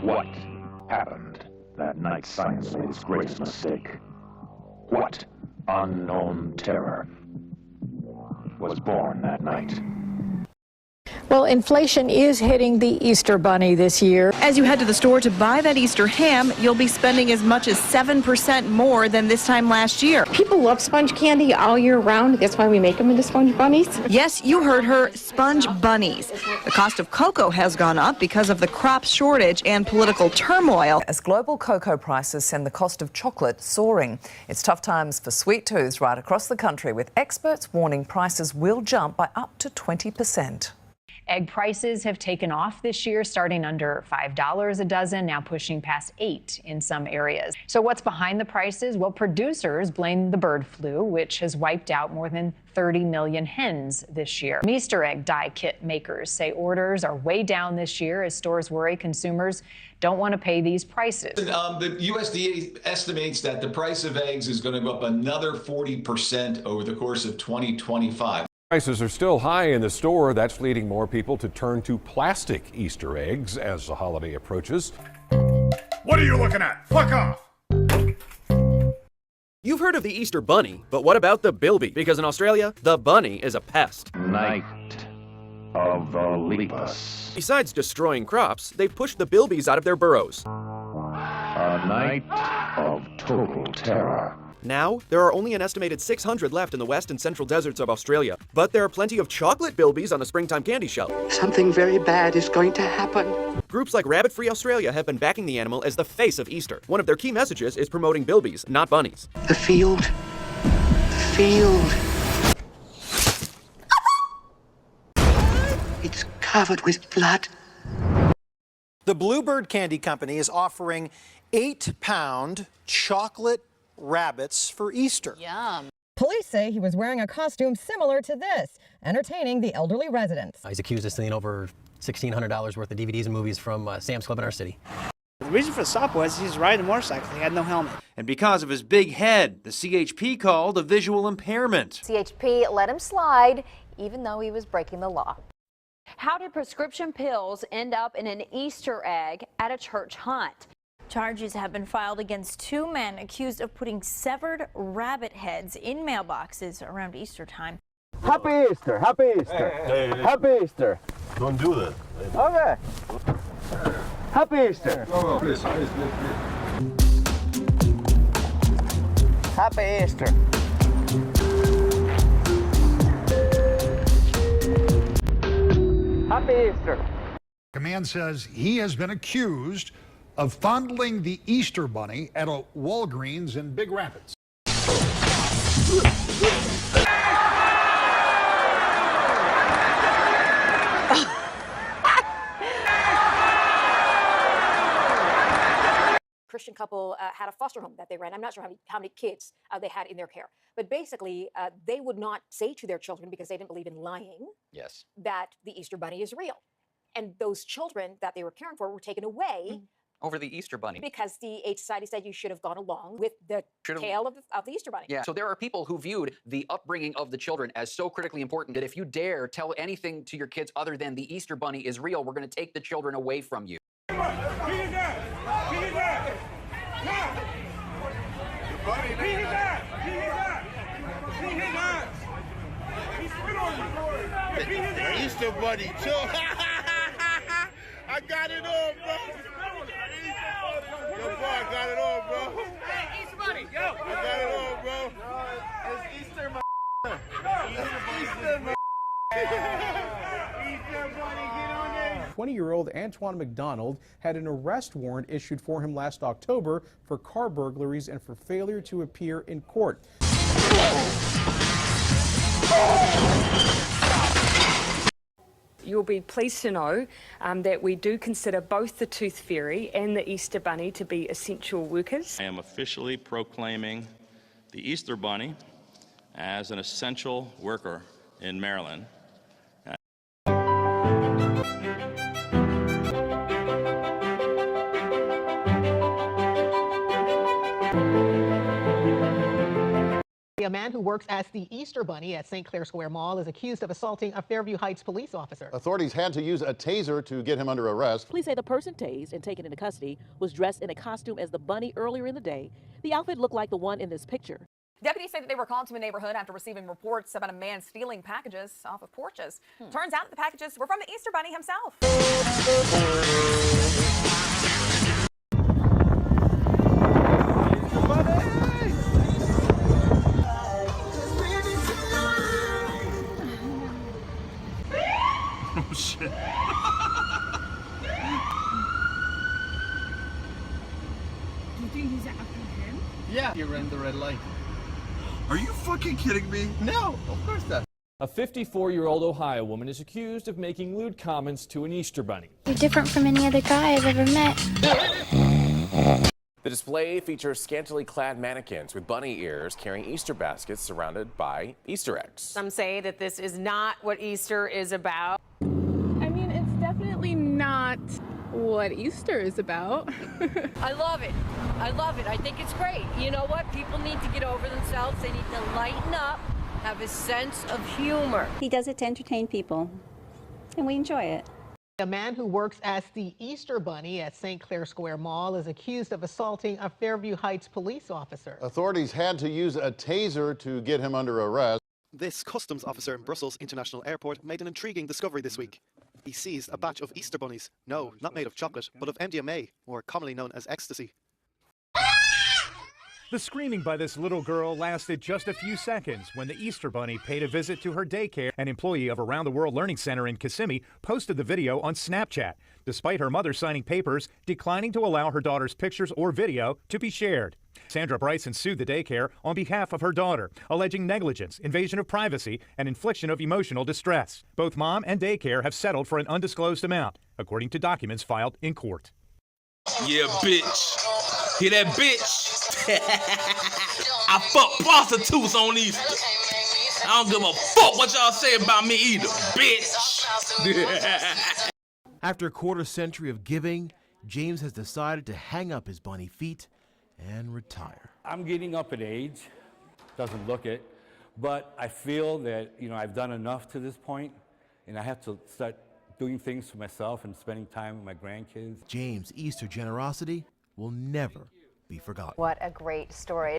What happened that night science made its greatest mistake? What unknown terror was born that night? Well, inflation is hitting the Easter Bunny this year. As you head to the store to buy that Easter ham, you'll be spending as much as 7% more than this time last year. People love sponge candy all year round. That's why we make them into sponge bunnies. Yes, you heard her, sponge bunnies. The cost of cocoa has gone up because of the crop shortage and political turmoil. As global cocoa prices send the cost of chocolate soaring. It's tough times for sweet tooths right across the country, with experts warning prices will jump by up to 20%. Egg prices have taken off this year, starting under $5 a dozen, now pushing past $8 in some areas. So what's behind the prices? Well, producers blame the bird flu, which has wiped out more than 30 million hens this year. Easter egg die kit makers say orders are way down this year as stores worry consumers don't want to pay these prices. The USDA estimates that the price of eggs is going to go up another 40% over the course of 2025. Prices are still high in the store. That's leading more people to turn to plastic Easter eggs as the holiday approaches. What are you looking at? Fuck off! You've heard of the Easter Bunny, but what about the bilby? Because in Australia, the bunny is a pest. Night of the Lepus. Besides destroying crops, they've pushed the bilbies out of their burrows. A night of total terror. Now, there are only an estimated 600 left in the west and central deserts of Australia, but there are plenty of chocolate bilbies on the springtime candy shelf. Something very bad is going to happen. Groups like Rabbit Free Australia have been backing the animal as the face of Easter. One of their key messages is promoting bilbies, not bunnies. The field. It's covered with blood. The Bluebird Candy Company is offering 8-pound chocolate rabbits for Easter. Yum. Police say he was wearing a costume similar to this, entertaining the elderly residents. He's accused of stealing over $1,600 worth of DVDs and movies from Sam's Club in our city. The reason for the stop was he was riding a motorcycle. He had no helmet. And because of his big head, the CHP called a visual impairment. CHP let him slide, even though he was breaking the law. How did prescription pills end up in an Easter egg at a church hunt? Charges have been filed against 2 men accused of putting severed rabbit heads in mailboxes around Easter time. Happy Easter! Happy Easter! Hey. Happy Easter! Don't do that. Okay. Happy Easter! No, please. Happy Easter! Happy Easter! A man says he has been accused of fondling the Easter Bunny at a Walgreens in Big Rapids. Christian couple had a foster home that they ran. I'm not sure how many kids they had in their care. But basically, they would not say to their children, because they didn't believe in lying, yes, that the Easter Bunny is real. And those children that they were caring for were taken away over the Easter Bunny. Because the Aid Society said you should have gone along with the tale of the Easter Bunny. Yeah, so there are people who viewed the upbringing of the children as so critically important that if you dare tell anything to your kids other than the Easter Bunny is real, we're going to take the children away from you. The Easter Bunny, too. I got it on, bro. Yo, bro, I got it on, bro. Hey, Easter Bunny, yo. I got it on, bro. It's Easter, my Easter, my Easter Bunny, get on there. 20-year-old Antoine McDonald had an arrest warrant issued for him last October for car burglaries and for failure to appear in court. You'll be pleased to know that we do consider both the Tooth Fairy and the Easter Bunny to be essential workers. I am officially proclaiming the Easter Bunny as an essential worker in Maryland. A man man who works as the Easter Bunny at St. Clair Square Mall is accused of assaulting a Fairview Heights police officer. Authorities had to use a taser to get him under arrest. Police say the person tased and taken into custody was dressed in a costume as the bunny earlier in the day. The outfit looked like the one in this picture. Deputies say that they were called to a neighborhood after receiving reports about a man stealing packages off of porches. Turns out the packages were from the Easter Bunny himself. Oh, shit. Do you think he's after him? Yeah, you ran the red light. Are you fucking kidding me? No, of course not. A 54-year-old Ohio woman is accused of making lewd comments to an Easter bunny. You're different from any other guy I've ever met. The display features scantily clad mannequins with bunny ears carrying Easter baskets surrounded by Easter eggs. Some say that this is not what Easter is about. I mean, it's definitely not what Easter is about. I love it. I love it. I think it's great. You know what? People need to get over themselves. They need to lighten up, have a sense of humor. He does it to entertain people, and we enjoy it. A man who works as the Easter Bunny at St. Clair Square Mall is accused of assaulting a Fairview Heights police officer. Authorities had to use a taser to get him under arrest. This customs officer in Brussels International Airport made an intriguing discovery this week. He seized a batch of Easter bunnies. No, not made of chocolate, but of MDMA, or commonly known as ecstasy. The screaming by this little girl lasted just a few seconds when the Easter Bunny paid a visit to her daycare. An employee of Around the World Learning Center in Kissimmee posted the video on Snapchat, despite her mother signing papers declining to allow her daughter's pictures or video to be shared. Sandra Bryson sued the daycare on behalf of her daughter, alleging negligence, invasion of privacy, and infliction of emotional distress. Both mom and daycare have settled for an undisclosed amount, according to documents filed in court. Yeah, bitch. Hear that, bitch? I fuck prostitutes on Easter. I don't give a fuck what y'all say about me either, bitch. After a quarter century of giving, James has decided to hang up his bunny feet and retire. I'm getting up in age, doesn't look it, but I feel that, I've done enough to this point, and I have to start doing things for myself and spending time with my grandkids. James' Easter generosity will never be forgotten. What a great story.